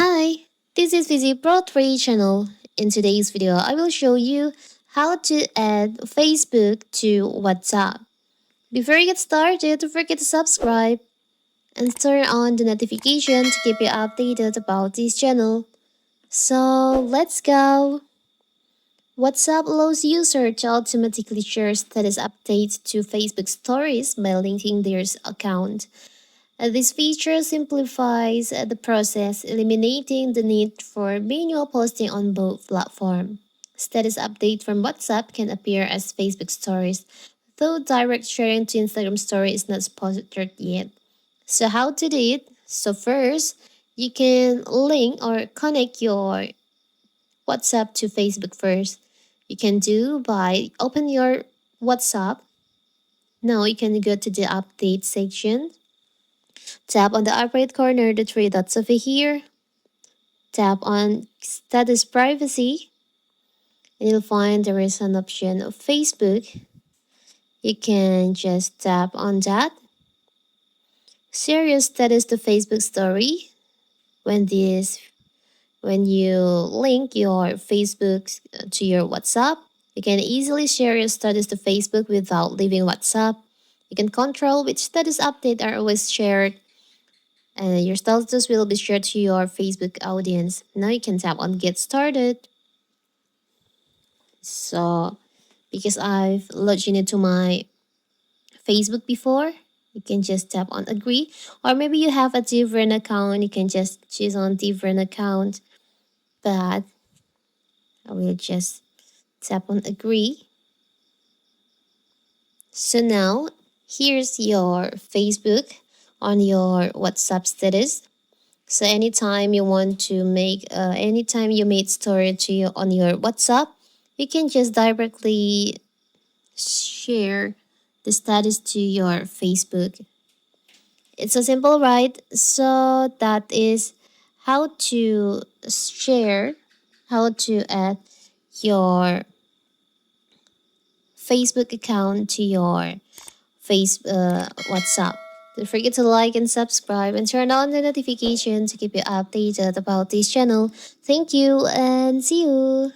Hi, this is Vizi Pro 3 channel. In today's video, I will show you how to add Facebook to WhatsApp. Before you get started, don't forget to subscribe and turn on the notification to keep you updated about this channel. So let's go! WhatsApp allows users to automatically share status updates to Facebook stories by linking their account. This feature simplifies the process, eliminating the need for manual posting on both platforms. Status update from WhatsApp can appear as Facebook stories, though direct sharing to Instagram story is not sponsored yet. So how to do it? So first, you can link or connect your WhatsApp to Facebook first. You can do by open your WhatsApp. Now you can go to the update section. Tap on the upper right corner, the three dots over here. Tap on Status Privacy, and you'll find there is an option of Facebook. You can just tap on that. Share your status to Facebook story. When you link your Facebook to your WhatsApp, you can easily share your status to Facebook without leaving WhatsApp. You can control which status update are always shared, and your status will be shared to your Facebook audience. Now you can tap on Get Started. So, because I've logged into my Facebook before, you can just tap on Agree. Or maybe you have a different account, you can just choose on different account. But I will just tap on Agree. So now, here's your Facebook on your WhatsApp status. So anytime you want to anytime you made story to you on your WhatsApp, you can just directly share the status to your Facebook. It's so simple, right? So that is how to share, how to add your Facebook account to your WhatsApp. Don't forget to like and subscribe and turn on the notification to keep you updated about this channel. Thank you and see you.